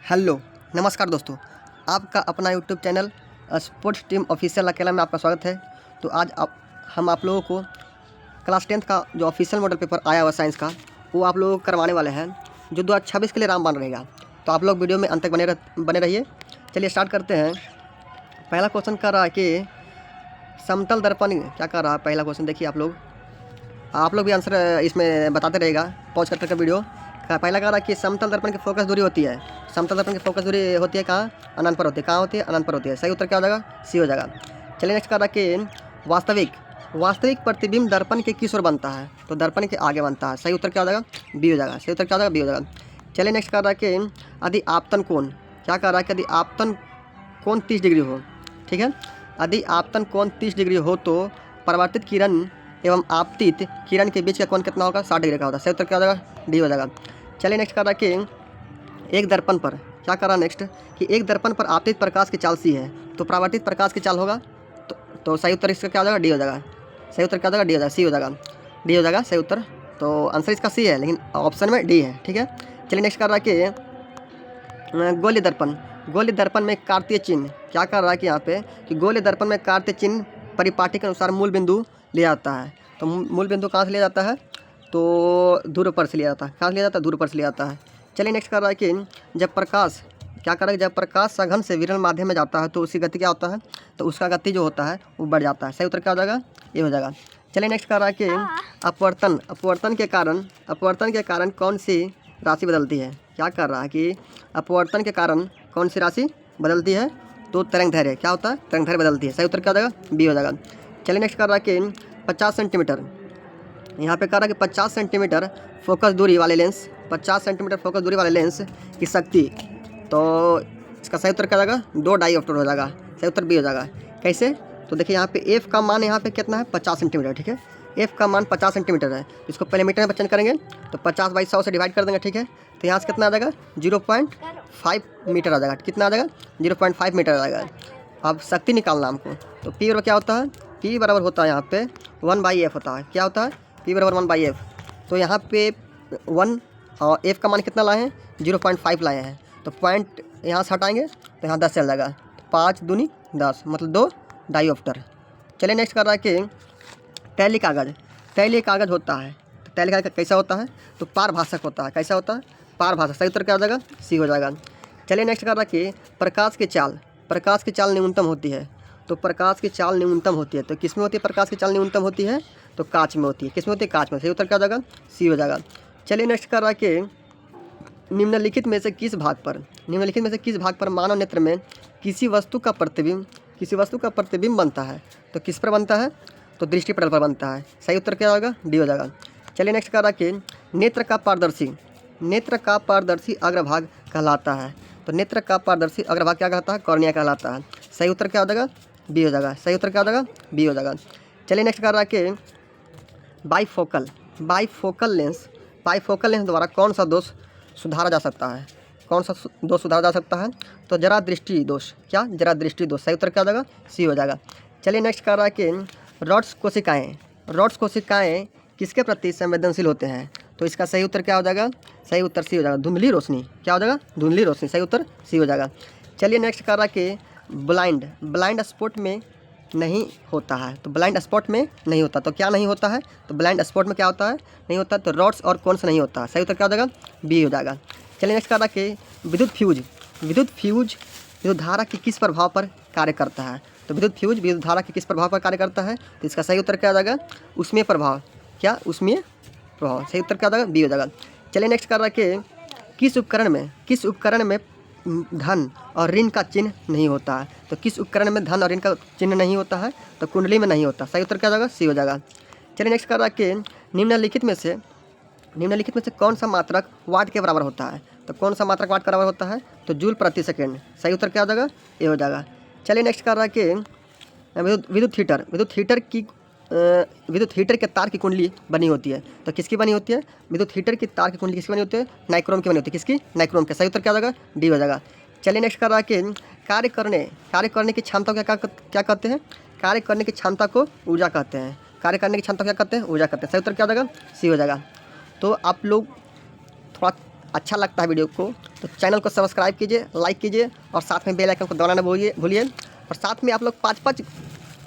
Hello, नमस्कार दोस्तों। आपका अपना YouTube channel sports team official अकेला में आपका स्वागत है। तो आज हम आप लोगों को क्लास 10th का जो ऑफिशियल मॉडल पेपर आया हुआ साइंस का, वो आप लोगों को करवाने वाले हैं, जो 2026 के लिए रामबाण रहेगा। तो आप लोग वीडियो में अंत तक बने रहिए। चलिए स्टार्ट करते हैं। पहला क्वेश्चन कर रहा है कि समतल दर्पण क्या कर रहा है। पहला क्वेश्चन देखिए, आप लोग भी आंसर इसमें बताते रहेगा पॉज करके वीडियो। पहला कह रहा है कि समतल दर्पण की फोकस दूरी होती है। समतल दर्पण की फोकस दूरी होती है कहाँ? अनंत पर होती है। कहाँ होती है? अनंत पर होती है। सही उत्तर क्या हो जाएगा? सी हो जाएगा। चलिए नेक्स्ट कह रहा है कि वास्तविक प्रतिबिंब दर्पण के किस ओर बनता है? तो दर्पण के आगे बनता है। सही उत्तर क्या हो जाएगा? बी हो जाएगा। सही उत्तर क्या हो जाएगा? बी हो जाएगा। चलिए नेक्स्ट कह रहा है कि यदि आपतन कोण, क्या कह रहा है कि यदि आपतन कोण 30 डिग्री हो, ठीक है, यदि आपतन कोण 30 डिग्री हो तो परावर्तित किरण एवं आपतित किरण के बीच का कोण कितना होगा? 60 डिग्री का होगा। सही उत्तर क्या हो जाएगा? डी हो जाएगा। चलिए नेक्स्ट कर रहा है कि एक दर्पण पर, क्या कर रहा है नेक्स्ट कि एक दर्पण पर आपतित प्रकाश की चाल सी है, तो परावर्तित प्रकाश की चाल होगा। तो सही उत्तर इसका क्या हो जाएगा? डी हो जाएगा। सही उत्तर क्या हो जाएगा? डी हो जाएगा। सी हो जाएगा, डी हो जाएगा सही उत्तर। तो आंसर इसका सी है, लेकिन ऑप्शन में डी है, ठीक है। चलिए नेक्स्ट कर रहा है कि गोलीय दर्पण में कार्तीय चिन्ह, क्या कर रहा है कि यहाँ पे कि गोलीय दर्पण में कार्तीय चिन्ह परिपाटी के अनुसार मूल बिंदु लिया जाता है। तो मूल बिंदु कहाँ से लिया जाता है? तो ध्रुव पर से लिया जाता है। कहाँ से लिया जाता है? ध्रुव पर से लिया जाता है। चलिए नेक्स्ट कर रहा है कि जब प्रकाश, क्या कर रहा है, जब प्रकाश सघन से विरल माध्यम में जाता है तो उसकी गति क्या होता है? तो उसका गति जो होता है वो बढ़ जाता है। सही उत्तर क्या हो जाएगा? ये हो जाएगा। चलिए नेक्स्ट कर रहा है कि अपवर्तन के कारण कौन सी राशि बदलती है? क्या कर रहा है कि अपवर्तन के कारण कौन सी राशि बदलती है? तो तरंग दैर्घ्य, क्या होता है? तरंग दैर्घ्य बदलती है। सही उत्तर क्या हो जाएगा? बी हो जाएगा। चलिए नेक्स्ट कर रहा है कि 50 सेंटीमीटर, यहाँ पे कह रहा है कि 50 सेंटीमीटर फोकस दूरी वाले लेंस, 50 सेंटीमीटर फोकस दूरी वाले लेंस की शक्ति, तो इसका सही उत्तर क्या हो जाएगा? 2 डाईऑप्टर हो जाएगा। सही उत्तर बी हो जाएगा। कैसे? तो देखिए यहाँ पे एफ का मान यहाँ पे कितना है? 50 सेंटीमीटर, ठीक है। एफ का मान 50 सेंटीमीटर है। इसको पहले मीटर में चेंज करेंगे तो 50/100 से डिवाइड कर देंगे, ठीक है। तो यहाँ से कितना आ जाएगा? 0.5 मीटर आ जाएगा। कितना आ जाएगा? 0.5 मीटर आ जाएगा। अब शक्ति निकालना हमको, तो पी बराबर क्या होता है? पी बराबर होता है यहाँ पे 1/f होता है। क्या होता है? पी बराबर 1/f। तो यहाँ पे 1 और एफ का मान कितना लाए हैं? 0.5 लाए हैं। तो पॉइंट यहाँ से हटाएंगे तो यहाँ 10 चल जाएगा। 5 दूनी 10 मतलब 2 डाईऑप्टर। चलिए नेक्स्ट कर रहा है कि तैलीय कागज़ होता है। तो तैलीय कागज़ कैसा होता है? तो पारभाषक होता है। कैसा होता है? पारभाषक। सही उत्तर क्या हो जाएगा? सी हो जाएगा। चलिए नेक्स्ट कर रहा है कि प्रकाश की चाल न्यूनतम होती है। तो प्रकाश की चाल न्यूनतम होती है तो किस में होती है? प्रकाश की चाल न्यूनतम होती है तो कांच में होती है। किस में होती है? कांच में। सही उत्तर क्या हो जाएगा? सी हो जाएगा। चलिए नेक्स्ट कर रहा है कि निम्नलिखित में से किस भाग पर मानव नेत्र में किसी वस्तु का प्रतिबिंब बनता है? तो किस पर बनता है? तो दृष्टिपटल पर बनता है। सही उत्तर क्या होगा? डी हो जाएगा। चलिए नेक्स्ट कर रहा है कि नेत्र का पारदर्शी अग्रभाग कहलाता है। तो नेत्र का पारदर्शी अग्रभाग क्या कहता है? कॉर्निया कहलाता है। सही उत्तर क्या हो जाएगा? बी हो जाएगा। सही उत्तर क्या हो जाएगा? बी हो जाएगा। चलिए नेक्स्ट कर रहा है कि बाईफोकल लेंस द्वारा कौन सा दोष सुधारा जा सकता है? तो जरा दृष्टि दोष। क्या? जरा दृष्टि दोष। सही उत्तर क्या हो जाएगा? सी हो जाएगा। चलिए नेक्स्ट कर रहा है कि रॉड्स कोशिकाएं किसके प्रति संवेदनशील होते हैं? तो इसका सही उत्तर क्या हो जाएगा? सही उत्तर सी हो जाएगा। धुंधली रोशनी। क्या हो जाएगा? धुंधली रोशनी। सही उत्तर सी हो जाएगा। चलिए नेक्स्ट कर रहा है कि ब्लाइंड स्पॉट में नहीं होता है। तो ब्लाइंड स्पॉट में नहीं होता तो क्या नहीं होता है? तो ब्लाइंड स्पॉट में क्या होता है? नहीं होता। तो रॉड्स और कोन्स नहीं होता। सही उत्तर क्या हो जाएगा? बी हो जाएगा। चलिए नेक्स्ट कर रहा है कि विद्युत धारा की किस प्रभाव पर कार्य करता है? तो विद्युत धारा की किस प्रभाव पर कार्य करता है? तो इसका सही उत्तर क्या हो जाएगा? उसमें प्रभाव। क्या? उसमें प्रभाव। सही उत्तर क्या हो जाएगा? बी हो जाएगा। चलिए नेक्स्ट कर रहा है कि किस उपकरण में धन और ऋण का चिन्ह नहीं होता है? तो किस उपकरण में धन और ऋण का चिन्ह नहीं होता है? तो कुंडली में नहीं होता। सही उत्तर क्या हो जाएगा? सी हो जाएगा। चलिए नेक्स्ट कर रहा है कि निम्नलिखित में से कौन सा मात्रक वाट के बराबर होता है? तो कौन सा मात्रक वाट के बराबर होता है? तो जूल प्रति सेकेंड। सही उत्तर क्या हो जाएगा? ए हो जाएगा। चलिए नेक्स्ट कर रहा है कि विद्युत हीटर के तार की कुंडली बनी होती है। तो किसकी बनी होती है? विद्युत हीटर की तार की कुंडली किसकी बनी होती है? नाइक्रोम की बनी होती है। किसकी? नाइक्रोम के। सही उत्तर क्या हो जाएगा? डी हो जाएगा। चलिए नेक्स्ट कर रहा है कि कार्य करने की क्षमता को क्या कहते हैं? कार्य करने की क्षमता को ऊर्जा कहते हैं। कार्य करने की क्षमता क्या कहते हैं? ऊर्जा कहते हैं। सही उत्तर क्या हो जाएगा? सी हो जाएगा। तो आप लोग थोड़ा अच्छा लगता है वीडियो को तो चैनल को सब्सक्राइब कीजिए, लाइक कीजिए और साथ में बेल आइकन को दबाना भूलिए और साथ में आप लोग 5-5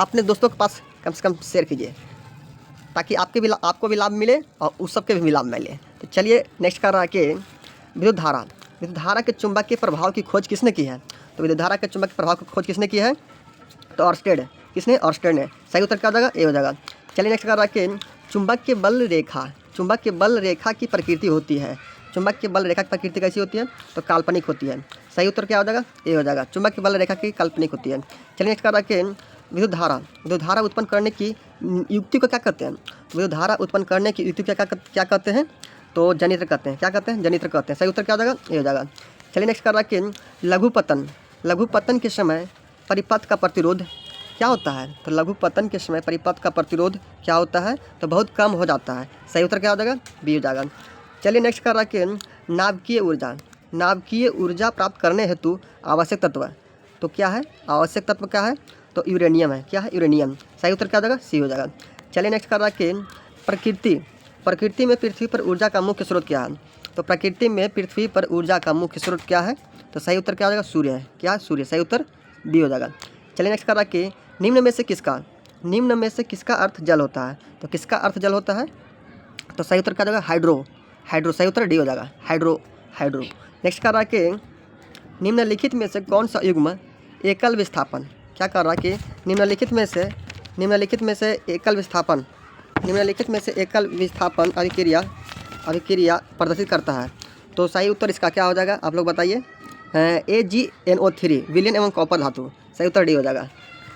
अपने दोस्तों के पास कम से कम शेयर कीजिए ताकि आपको भी लाभ मिले और उस सब के भी लाभ मिले। तो चलिए नेक्स्ट कर रहा है कि विद्युत धारा के चुंबकीय प्रभाव की खोज किसने की है? तो विद्युत धारा के चुंबकीय प्रभाव की खोज किसने की है? तो ऑर्स्टेड। किसने? ऑर्स्टेड ने। सही उत्तर क्या हो जाएगा? ए हो जाएगा। चलिए नेक्स्ट कर रहा है कि चुंबक के बल रेखा की प्रकृति होती है। चुंबक के बल रेखा की प्रकृति कैसी होती है? तो काल्पनिक होती है। सही उत्तर क्या हो जाएगा? ए हो जाएगा। चुंबक के बल रेखा की काल्पनिक होती है। चलिए नेक्स्ट कर रहा है कि विद्युत धारा उत्पन्न करने की युक्ति को क्या कहते हैं? विद्युत धारा उत्पन्न करने की युक्ति क्या कहते हैं? तो जनित्र कहते हैं। क्या कहते हैं? जनित्र कहते हैं। सही उत्तर क्या हो जाएगा? ए हो जाएगा। चलिए नेक्स्ट कर रहा है कि लघु पतन के समय परिपथ का प्रतिरोध क्या होता है? तो लघु पतन के समय परिपथ का प्रतिरोध क्या होता है? तो बहुत कम हो जाता है। सही उत्तर क्या हो जाएगा? बी हो जाएगा। चलिए नेक्स्ट कर रहा है कि नाभिकीय ऊर्जा प्राप्त करने हेतु आवश्यक तत्व तो क्या है? आवश्यक तत्व क्या है? तो यूरेनियम है। क्या है? यूरेनियम। सही उत्तर क्या हो जाएगा? सी हो जाएगा। चलिए नेक्स्ट कर रहा है कि प्रकृति में पृथ्वी पर ऊर्जा का मुख्य स्रोत क्या है? तो प्रकृति में पृथ्वी पर ऊर्जा का मुख्य स्रोत क्या है? तो सही उत्तर क्या हो जाएगा? सूर्य है। क्या? सूर्य। सही उत्तर बी हो जाएगा। चलिए नेक्स्ट कर रहा है कि निम्न में से किसका अर्थ जल होता है? तो किसका अर्थ जल होता है? तो सही उत्तर क्या हो जाएगा? हाइड्रो। सही उत्तर डी हो जाएगा। हाइड्रो। नेक्स्ट कर रहा है कि निम्नलिखित में से कौन सा युग्म एकल विस्थापन क्या कर रहा है कि निम्नलिखित में से एकल विस्थापन अभिक्रिया प्रदर्शित करता है? तो सही उत्तर इसका क्या हो जाएगा? आप लोग बताइए। AgNO3 विलयन एवं कॉपर धातु। सही उत्तर डी हो जाएगा।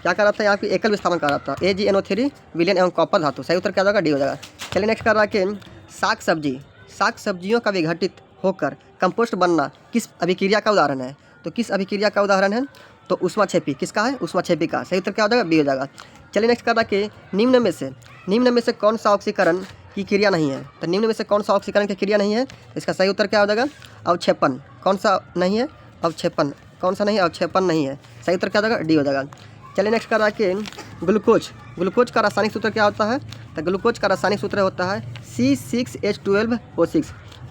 क्या कर रहा था यहाँ पे? एकल विस्थापन कर रहा था। AgNO3 विलयन एवं कॉपर धातु। सही उत्तर क्या हो जाएगा? डी हो जाएगा। चलिए नेक्स्ट कर रहा है कि साग सब्जियों का विघटित होकर कंपोस्ट बनना किस अभिक्रिया का उदाहरण है? तो किस अभिक्रिया का उदाहरण है? तो ऊष्माक्षेपी। किसका है? ऊष्माक्षेपी का। सही उत्तर क्या हो जाएगा? बी हो जाएगा। चलिए नेक्स्ट कर रहा है कि निम्न में से कौन सा ऑक्सीकरण की क्रिया नहीं है? तो निम्न में से कौन सा ऑक्सीकरण की क्रिया नहीं है? इसका सही उत्तर क्या हो जाएगा? अवक्षेपण। कौन सा नहीं है? अवक्षेपण। कौन सा नहीं है? अवक्षेपण नहीं है। सही उत्तर क्या हो जाएगा? डी हो जाएगा। चलिए नेक्स्ट कर रहा है कि ग्लूकोज का रासायनिक सूत्र क्या होता है? तो ग्लूकोज का रासायनिक सूत्र होता है C6H12O6।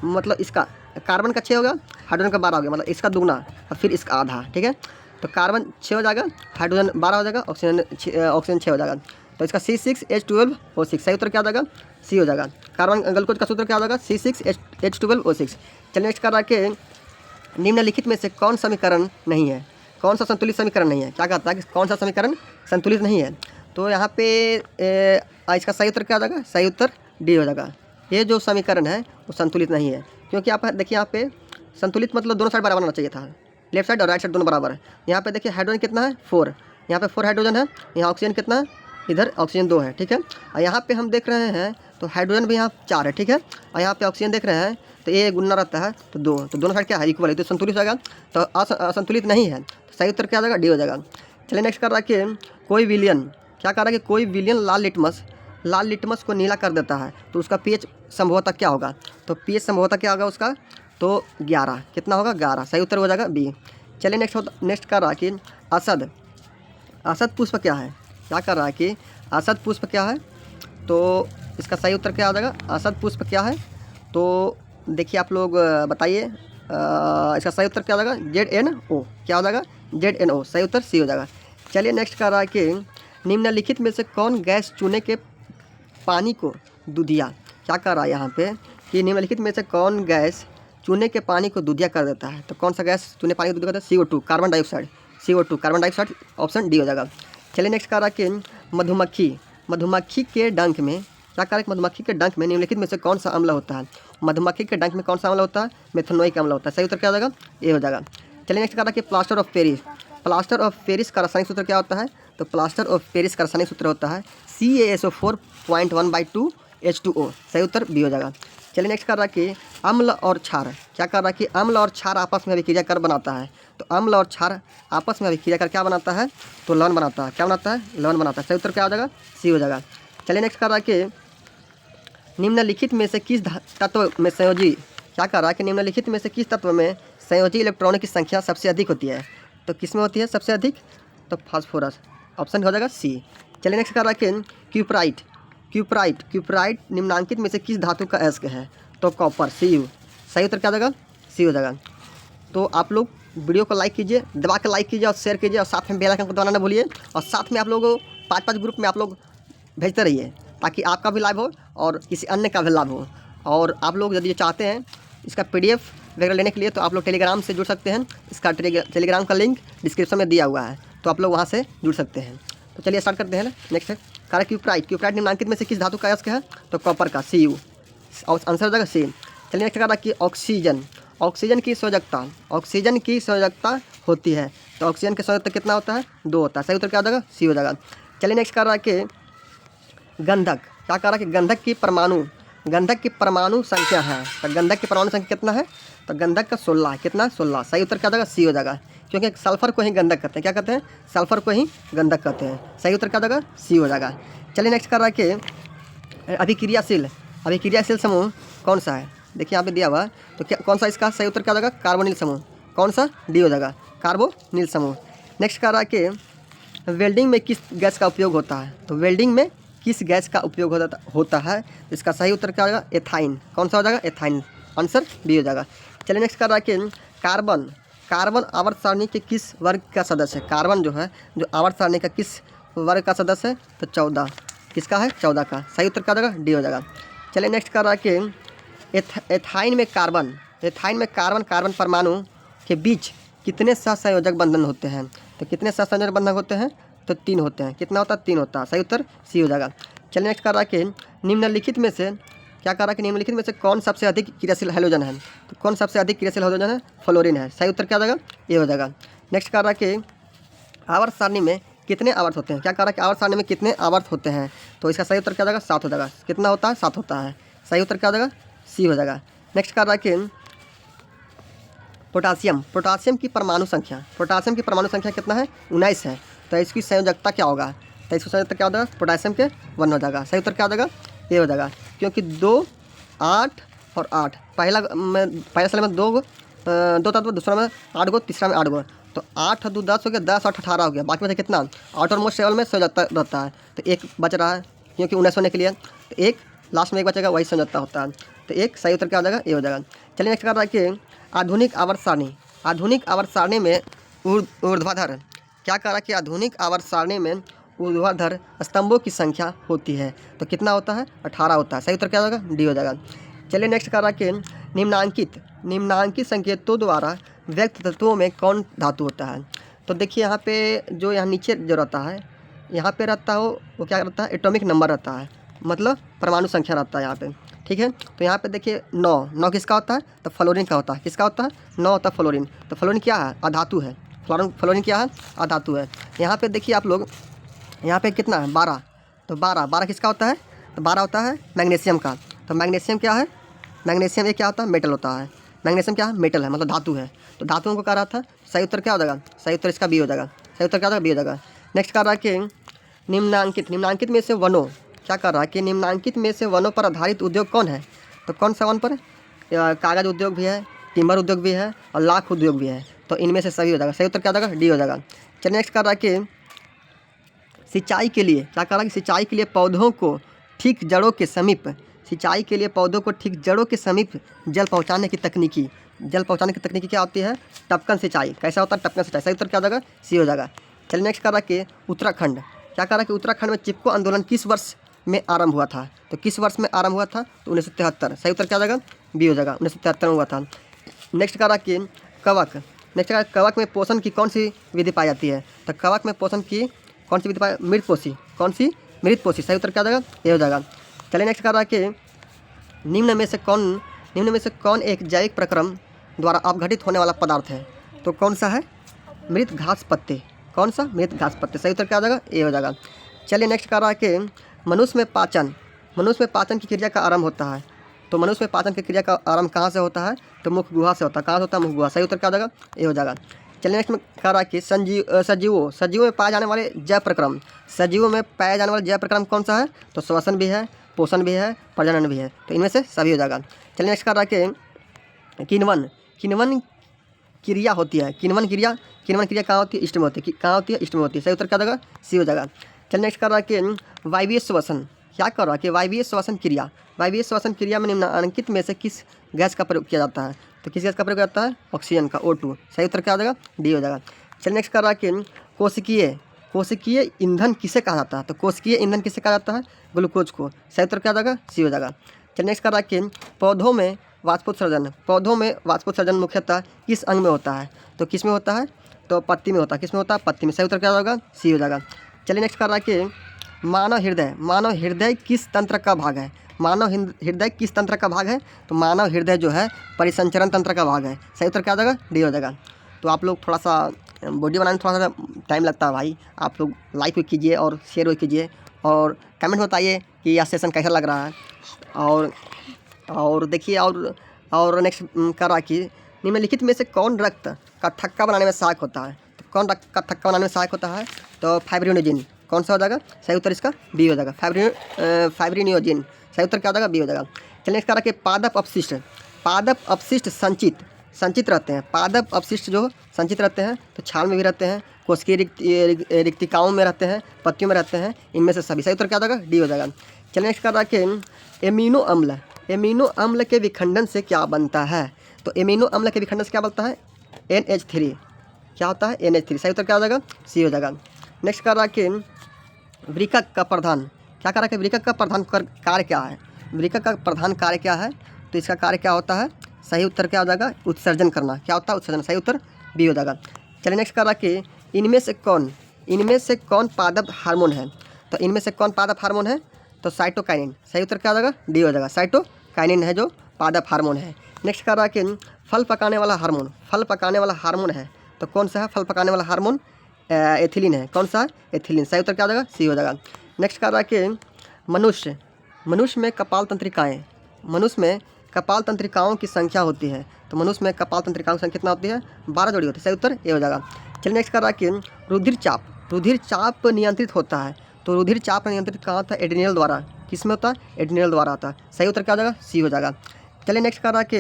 मतलब इसका कार्बन का 6 होगा, हाइड्रोजन का 12 हो गया, मतलब इसका दुगना और फिर इसका आधा। ठीक है, तो कार्बन 6 हो जाएगा, हाइड्रोजन 12 हो जाएगा, ऑक्सीजन 6 हो जाएगा। तो इसका C6H12O6। सही उत्तर क्या हो जाएगा? सी हो जाएगा। कार्बन ग्लूकोज का सूत्र क्या हो जाएगा? C6H12O6। चलिए नेक्स्ट कर रहा है कि निम्नलिखित में से कौन समीकरण नहीं है? कौन सा संतुलित समीकरण नहीं है? क्या कहता है कि कौन सा समीकरण संतुलित नहीं है? तो यहाँ पे इसका सही उत्तर क्या हो जाएगा? सही उत्तर डी हो जाएगा। ये जो समीकरण है वो संतुलित नहीं है, क्योंकि आप देखिए यहाँ पे संतुलित मतलब दोनों साइड बराबर होना चाहिए था, लेफ्ट साइड और राइट साइड दोनों बराबर है। यहाँ पे देखिए हाइड्रोजन कितना है? 4। यहाँ पे 4 हाइड्रोजन है। यहाँ ऑक्सीजन कितना है? इधर ऑक्सीजन 2 है। ठीक है, और यहाँ पे हम देख रहे हैं तो हाइड्रोजन भी यहाँ 4 है। ठीक है, और यहाँ पे ऑक्सीजन देख रहे हैं तो ये गुना रहता है तो 2, तो दोनों साइड क्या है? इक्वल है, तो संतुलित हो जाएगा। तो असंतुलित नहीं है, तो सही उत्तर क्या हो जाएगा? डी हो जाएगा। चलिए नेक्स्ट कर रहा है कि कोई विलियन क्या कर रहा है कि कोई विलियन लाल लिटमस को नीला कर देता है तो उसका पीएच संभवतः क्या होगा? तो पीएच संभवतः क्या होगा उसका? तो 11। कितना होगा? 11। सही उत्तर हो जाएगा बी। चलिए नेक्स्ट कर रहा है कि असद पुष्प क्या है? क्या कर रहा है कि असद पुष्प क्या है? तो इसका सही उत्तर क्या हो जाएगा? असद पुष्प क्या है? तो देखिए आप लोग बताइए, इसका सही उत्तर क्या हो जाएगा? ZNO। क्या हो जाएगा? ZNO। सही उत्तर सी हो जाएगा। चलिए नेक्स्ट कर रहा है कि निम्नलिखित में से कौन गैस चूने के पानी को दूधिया क्या कर रहा है यहाँ पे कि निम्नलिखित में से कौन गैस चूने के पानी को दूधिया कर देता है? तो कौन सा गैस चूने पानी को दूधिया करता है? CO2 carbon dioxide. CO2 carbon dioxide, option D हो जाएगा। चलिए नेक्स्ट कर रहा है कि मधुमक्खी के डंक में क्या कर रहा है? मधुमक्खी के डंक में निम्नलिखित में से कौन सा अम्ल होता है? मधुमक्खी के डंक में कौन सा अम्ल होता है? मेथनोइक अम्ल होता है। सही उत्तर क्या हो जाएगा? ए हो जाएगा। चलिए नेक्स्ट कर रहा है कि प्लास्टर ऑफ पेरिस का रासायनिक सूत्र क्या होता है? तो प्लास्टर ऑफ पेरिस का रासायनिक सूत्र होता है CaSO4.1/2 H2O। सही उत्तर बी हो जाएगा। चलिए नेक्स्ट कर रहा है कि अम्ल और क्षार क्या कर रहा है कि अम्ल और क्षार आपस में अभिक्रिया कर बनाता है। तो अम्ल और क्षार आपस में अभिक्रिया कर क्या बनाता है? तो लवण बनाता है। क्या बनाता है? लवण बनाता है। सही उत्तर क्या हो जाएगा? सी हो जाएगा। चलिए नेक्स्ट कर रहा है कि निम्नलिखित में से किस तत्व में संयोजी क्या कर रहा है कि निम्नलिखित में से किस तत्व में संयोजी इलेक्ट्रॉनों की संख्या सबसे अधिक होती है? तो किस में होती है सबसे अधिक? तो फास्फोरस। ऑप्शन हो जाएगा सी। चलिए नेक्स्ट कर रहा है कि क्यूप्राइट निम्नांकित में से किस धातु का अयस्क है? तो कॉपर। Cu। सही उत्तर क्या हो जाएगा? सी हो जाएगा। तो आप लोग वीडियो को लाइक कीजिए, दबा के लाइक कीजिए और शेयर कीजिए, और साथ में बेल आइकन को दबाना ना भूलिए, और साथ में आप लोगों को 5-5 ग्रुप में आप लोग भेजते रहिए, ताकि आपका भी लाभ हो और किसी अन्य का भी लाभ हो। और आप लोग यदि चाहते हैं इसका PDF वगैरह लेने के लिए, तो आप लोग टेलीग्राम से जुड़ सकते हैं। इसका टेलीग्राम का लिंक डिस्क्रिप्शन में दिया हुआ है, तो आप लोग वहाँ से जुड़ सकते हैं। तो चलिए स्टार्ट करते हैं ना। नेक्स्ट है कारक क्यूप्राइट। क्यूप्राइट निम्नलिखित में से किस धातु का अयस्क है? तो कॉपर का, Cu। आंसर हो जाएगा सी। चलिए नेक्स्ट कारक की ऑक्सीजन। ऑक्सीजन की संयोजकता होती है, तो ऑक्सीजन की संयोजकता कितना होता है? 2 होता है। सही उत्तर क्या हो जाएगा? सी हो जाएगा। चलिए नेक्स्ट कारक के गंधक। क्या कारक है? गंधक की परमाणु संख्या है, तो गंधक की परमाणु संख्या कितना है? तो गंधक का 16 है। कितना? 16। सही उत्तर क्या हो जाएगा? सी हो जाएगा, क्योंकि सल्फर को ही गंधक कहते हैं। क्या कहते हैं? सल्फर को ही गंधक कहते हैं। सही उत्तर क्या हो जाएगा? सी हो जाएगा। चलिए नेक्स्ट कारक के अभिक्रियाशील समूह कौन सा है? देखिए यहाँ पे दिया हुआ है, तो क्या कौन सा इसका सही उत्तर क्या हो जाएगा? कार्बोनिल समूह। कौन सा? डी हो जाएगा, कार्बोनिल समूह। नेक्स्ट कारक के वेल्डिंग में किस गैस का उपयोग होता है? तो वेल्डिंग में किस गैस का उपयोग होता है? इसका सही उत्तर क्या होगा? एथाइन। कौन सा हो जाएगा? एथाइन। आंसर बी हो जाएगा। चलिए नेक्स्ट कारक के कार्बन आवर्त सारणी के किस वर्ग का सदस्य है? कार्बन जो है, जो आवर्त सारणी का किस वर्ग का सदस्य है? तो 14। किसका है? 14 का। सही उत्तर क्या हो जाएगा? डी हो जाएगा। चलिए नेक्स्ट कारक के एथाइन में कार्बन परमाणु के बीच कितने सहसंयोजक बंधन होते हैं? तो कितने सहसंयोजक बंधन होते हैं? तो 3 होते हैं। कितना होता है? 3 होता है। सही उत्तर सी हो जाएगा। चलिए नेक्स्ट कारक के निम्नलिखित में से कौन सबसे अधिक क्रियाशील हैलोजन है? तो कौन सबसे अधिक क्रियाशील हैलोजन है? फ्लोरीन है। सही उत्तर क्या हो जाएगा? ये हो जाएगा। नेक्स्ट कारक के आवर्त सारणी में कितने आवर्त होते हैं? क्या कारक के आवर्त सारणी में कितने आवर्त होते हैं? तो इसका सही उत्तर क्या हो जाएगा? 7 हो जाएगा। कितना होता है? 7 होता है। सही उत्तर क्या हो जाएगा? सी हो जाएगा। नेक्स्ट कारक के पोटासियम की परमाणु संख्या कितना है? 19 है। तो इसकी संयोजकता क्या होगा? तो इसकी संयोजकता क्या हो जाएगा? पोटासियम के 1 हो जाएगा। सही उत्तर क्या हो जाएगा? ये हो जाएगा, क्योंकि 2, 8 और 8 पहले साल में 2 तत्व, दूसरा में 8 गो, तीसरा में 8 गो, तो 8 और 2 10 हो गया, 10 और 18 हो गया। बाकी में से कितना? 8 और मोस्ट लेवल में संयोजकता रहता है, तो 1 बच रहा है, क्योंकि 19 होने के लिए, तो 1 लास्ट में 1 बचेगा, वही संयोजकता होता है। तो 1 सही उत्तर क्या हो जाएगा? ये हो जाएगा। चलिए नेक्स्ट कर रहा है कि आधुनिक आवर्त सारणी में ऊर्ध्वाधर। क्या कह रहा है कि आधुनिक आवर्त सारणी में ऊर्ध्वाधर स्तंभों की संख्या होती है, तो कितना होता है? 18 होता है। सही उत्तर क्या होगा? डी हो जाएगा। चलिए नेक्स्ट कर रहा है कि निम्नांकित संकेतों द्वारा व्यक्त तत्वों में कौन धातु होता है? तो देखिए यहाँ पे जो यहाँ नीचे जो रहता है, यहाँ पे रहता है वो क्या रहता है? एटॉमिक नंबर रहता है, मतलब परमाणु संख्या रहता है यहाँ पे। ठीक है, तो यहाँ पे देखिए 9 किसका होता है? तो फ्लोरीन का होता है। किसका होता है? 9 होता है फ्लोरीन। तो फ्लोरीन क्या है? अधातु है। फ्लोरीन क्या है? अधातु है। यहाँ पे देखिए आप लोग, यहाँ पे कितना है? 12। तो 12 किसका होता है? तो 12 होता है मैग्नीशियम का। तो मैग्नीशियम क्या है? मैग्नीशियम ये क्या होता है? मेटल होता है। मैग्नीशियम क्या है? मेटल है, मतलब धातु है। तो धातुओं को कह रहा था, सही उत्तर क्या हो जाएगा? सही उत्तर इसका बी हो जाएगा। सही उत्तर क्या होगा? बी हो जाएगा। नेक्स्ट कह रहा है कि निम्नांकित में से वनों, क्या कर रहा है कि निम्नांकित में से वनों पर आधारित उद्योग कौन है? तो कौन सा वन पर? कागज़ उद्योग भी है, टिम्बर उद्योग भी है और लाख उद्योग भी है। तो इनमें से सही हो जाएगा। सही उत्तर क्या हो जाएगा? डी हो जाएगा। चलिए नेक्स्ट कर रहा है कि सिंचाई के लिए, क्या कर रहा है कि सिंचाई के लिए पौधों को ठीक जड़ों के समीप जल पहुँचाने की तकनीकी क्या होती है? टपकन सिंचाई। कैसा होता है? टपकन सिंचाई। सही उत्तर क्या हो जाएगा? सी हो जाएगा। चलिए नेक्स्ट कर रहा है कि उत्तराखंड, क्या कर रहा है कि उत्तराखंड में चिपको आंदोलन किस वर्ष में आरंभ हुआ था? तो किस वर्ष में आरंभ हुआ था? तो 1973। सही उत्तर क्या हो जाएगा? बी हो जाएगा। 1973 में हुआ था। नेक्स्ट कर रहा है कि कवक में पोषण की कौन सी विधि पाई जाती है? तो कवक में पोषण की कौन सी विधि पाई? मृतपोषी। कौन सी? मृतपोषी। सही उत्तर क्या हो जाएगा? ये हो जाएगा। चलिए नेक्स्ट कर रहा है कि निम्न में से कौन एक जैविक प्रक्रम द्वारा अपघटित होने वाला पदार्थ है? तो कौन सा है? मृत घास पत्ते। कौन सा? मृत घास पत्ते। सही उत्तर क्या हो जाएगा? ये हो जाएगा। चलिए नेक्स्ट कर रहा है कि मनुष्य में पाचन की क्रिया का आरंभ होता है। तो मनुष्य में पाचन की क्रिया का आरंभ कहाँ से होता है? तो मुख गुहा से होता है। कहाँ से होता है? मुख गुहा। सही उत्तर क्या हो जाएगा? ये हो जाएगा। चलिए नेक्स्ट में कह रहा है कि सजीवों में पाए जाने वाले जैव प्रक्रम कौन सा है? तो श्वसन भी है, पोषण भी है, प्रजनन भी है। तो इनमें से सभी हो जाएगा। चलिए नेक्स्ट कर रहा है कि किण्वन क्रिया होती है। किण्वन क्रिया कहाँ होती है? इष्ट में होती है। कहाँ होती है? इष्ट में होती है। सही उत्तर क्या हो जाएगा? सी हो जाएगा। चलिए नेक्स्ट कर रहा है कि वायवीय श्वसन, क्या कर रहा है कि वायवीय श्वसन क्रिया में निम्नलिखित में से किस गैस का प्रयोग किया जाता है? तो किस गैस का प्रयोग होता है? ऑक्सीजन का, O2। सही उत्तर क्या हो जाएगा? डी हो जाएगा। चलिए नेक्स्ट कर रहा है कि कोशिकीय ईंधन किसे कहा जाता है? तो कोशिकीय ईंधन किसे कहा जाता है? ग्लूकोज को। सही उत्तर क्या हो जाएगा? सी हो जाएगा। चलिए नेक्स्ट कर रहा है कि पौधों में वाष्पोत्सर्जन मुख्यतः किस अंग में होता है? तो किस में होता है? तो पत्ती में होता है। किस में होता है? पत्ती में। सही उत्तर क्या होगा? सी हो जाएगा। चलिए नेक्स्ट कर रहा है कि मानव हृदय किस तंत्र का भाग है? मानव हृदय किस तंत्र का भाग है? तो मानव हृदय जो है परिसंचरण तंत्र का भाग है। सही उत्तर क्या हो जाएगा? डी हो जाएगा। तो आप लोग थोड़ा सा वीडियो बनाने में थोड़ा सा टाइम लगता है भाई, आप लोग लाइक भी कीजिए और शेयर भी कीजिए और कमेंट बताइए कि यह सेशन कैसा लग रहा है। और देखिए और नेक्स्ट कर रहा कि निम्नलिखित में से कौन रक्त का थक्का बनाने में सहायक होता है? तो कौन रक्त का थक्का बनाने में सहायक होता है? तो फाइब्रिनोजिन। कौन सा हो जाएगा? सही उत्तर इसका बी हो जाएगा, फाइब्रिनोजिन। सही उत्तर क्या हो जाएगा? बी हो जाएगा। चलिए नेक्स्ट कर रहा कि पादप अपशिष्ट संचित रहते हैं। पादप अपशिष्ट जो संचित रहते हैं तो छाल में भी रहते हैं, कोशिकीय रिक्तिकाओं में रहते हैं, पत्तियों में रहते हैं, इनमें से सभी। सही उत्तर क्या हो जाएगा? डी हो जाएगा। चलिए नेक्स्ट कर रहा कि एमिनो अम्ल के विखंडन से क्या बनता है? तो एमिनो अम्ल के विखंडन से क्या बनता है? NH3। क्या होता है? NH3। सही उत्तर क्या हो जाएगा? सी हो जाएगा। नेक्स्ट कर रहा कि वृक्क का प्रधान क्या कर रहा है? वृक्क का प्रधान कार्य क्या है? वृक्क का प्रधान कार्य क्या है? तो इसका कार्य क्या होता है? सही उत्तर क्या हो जाएगा? उत्सर्जन करना। क्या होता है? उत्सर्जन। सही उत्तर बी हो जाएगा। चलिए नेक्स्ट कर रहा कि इनमें से कौन पादप हार्मोन है? तो इनमें से कौन पादप हार्मोन है? तो साइटोकाइनिन। सही उत्तर क्या हो जाएगा? डी हो जाएगा। साइटोकाइनिन है जो पादप हार्मोन है। नेक्स्ट कर रहा कि फल पकाने वाला हार्मोन है तो कौन सा है? फल पकाने वाला हार्मोन एथिलीन है। कौन सा है? एथिलीन। सही उत्तर क्या हो जाएगा? सी हो जाएगा। नेक्स्ट कर रहा कि मनुष्य में कपाल तंत्रिकाओं की संख्या होती है। तो मनुष्य में कपाल तंत्रिकाओं की संख्या कितना होती है? 12 जोड़ी होती है। सही उत्तर ए हो जाएगा। चलिए नेक्स्ट कर रहा कि रुधिर चाप नियंत्रित होता है। तो रुधिर चाप नियंत्रित कहाँ होता है? एड्रिनल द्वारा। किस में होता है? एड्रिनल द्वारा होता है। सही उत्तर क्या हो जाएगा? सी हो जाएगा। चलिए नेक्स्ट कर रहा कि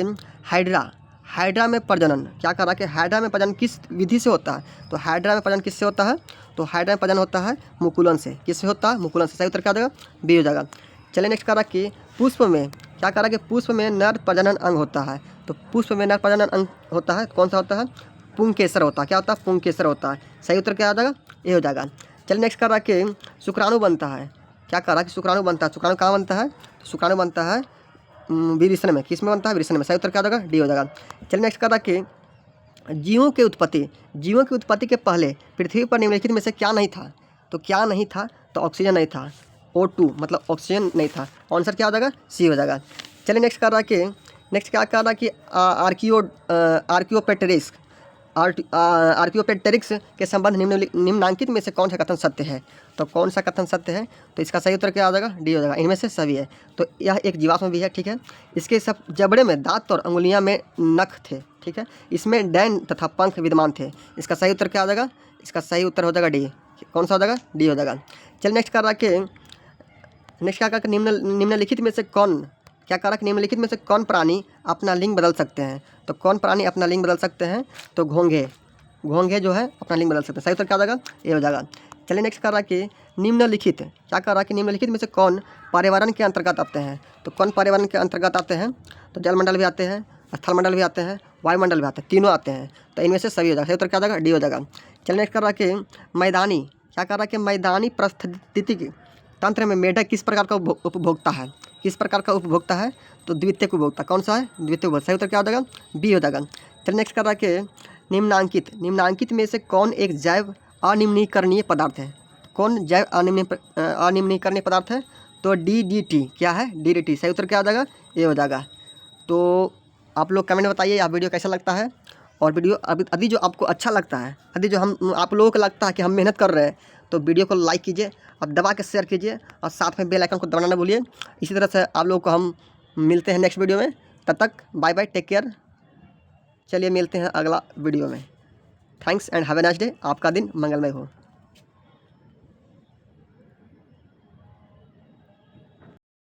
हाइड्रा में प्रजनन क्या कर रहा है कि हाइड्रा में प्रजनन किस विधि से होता है? तो हाइड्रा में प्रजनन किससे होता है? तो हाइड्रा में प्रजनन होता है मुकुलन से। किससे होता है? मुकुलन से। सही उत्तर क्या हो जाएगा? बी हो जाएगा। चलिए नेक्स्ट कर रहा कि पुष्प में क्या कर रहा है कि पुष्प में नर प्रजनन अंग होता है। तो पुष्प में नर प्रजनन अंग होता है, कौन सा होता है? पुंकेसर होता है। क्या होता है? पुंकेसर होता है। सही उत्तर क्या हो जाएगा? ए हो जाएगा। चलिए नेक्स्ट कर रहा कि शुक्राणु बनता है। क्या कर रहा है कि शुक्राणु बनता है? शुक्राणु कहाँ बनता है? तो शुक्राणु बनता है विवृषण में। किस में बनता है? विवृषण में। सही उत्तर क्या हो जाएगा? डी हो जाएगा। चलिए नेक्स्ट कर रहा कि जीवों की उत्पत्ति के पहले पृथ्वी पर निम्नलिखित में से क्या नहीं था? तो क्या नहीं था? तो ऑक्सीजन नहीं था, O2 मतलब ऑक्सीजन नहीं था। आंसर क्या हो जाएगा? सी हो जाएगा। चलिए नेक्स्ट कर रहा कि क्या कर रहा कि आर्कियोपेटेरिक्स के संबंध निम्नलिखित में से कौन सा कथन सत्य है? तो कौन सा कथन सत्य है? तो इसका सही उत्तर क्या हो जाएगा? डी हो जाएगा। इनमें से सभी है। तो यह एक जीवाश्म भी है, ठीक है। इसके सब जबड़े में दांत और अंगुलियां में नख थे, ठीक है। इसमें डैन तथा पंख विद्यमान थे। इसका सही उत्तर क्या हो जाएगा? इसका सही उत्तर हो जाएगा डी। कौन सा हो जाएगा? डी हो जाएगा। चलिए नेक्स्ट कर रहा कि निम्नलिखित में से कौन प्राणी अपना लिंग बदल सकते हैं? तो कौन प्राणी अपना लिंग बदल सकते हैं? तो घोंघे जो है अपना लिंग बदल सकते हैं। सही उत्तर क्या हो जाएगा? ये हो जाएगा। चलिए नेक्स्ट कर रहा कि निम्नलिखित में से कौन पर्यावरण के अंतर्गत आते हैं? तो कौन पर्यावरण के अंतर्गत आते हैं? तो जलमंडल भी आते हैं, स्थलमंडल भी आते हैं, वायुमंडल भी आते हैं, तीनों आते हैं। तो इनमें से सभी हो जाएगा। सही उत्तर क्या हो जाएगा? डी हो जाएगा। चलिए नेक्स्ट कर रहा कि मैदानी पारिस्थितिकी तंत्र में मेढक किस प्रकार का उपभोक्ता है? तो द्वितीयक उपभोक्ता। कौन सा है? द्वितीयक उपभोक्ता। सही उत्तर क्या हो जाएगा? बी हो जाएगा। चलिए नेक्स्ट कर रहा है कि निम्नांकित में से कौन एक जैव अनिम्नीकरणीय पदार्थ है? कौन जैव अनिम्नीकरणीय पदार्थ है? तो DDT। क्या है? DDT। सही उत्तर क्या हो जाएगा? ये हो जाएगा। तो आप लोग कमेंट में बताइए आप वीडियो कैसा लगता है। और वीडियो यदि जो आपको अच्छा लगता है, यदि जो आप लोगों को लगता है कि हम मेहनत कर रहे हैं, तो वीडियो को लाइक कीजिए और दबा के शेयर कीजिए और साथ में बेल आइकन को दबाना ना भूलिए। इसी तरह से आप लोगों को हम मिलते हैं नेक्स्ट वीडियो में। तब तक बाय बाय, टेक केयर। चलिए मिलते हैं अगला वीडियो में। Thanks and have a nice day. आपका दिन मंगलमय हो।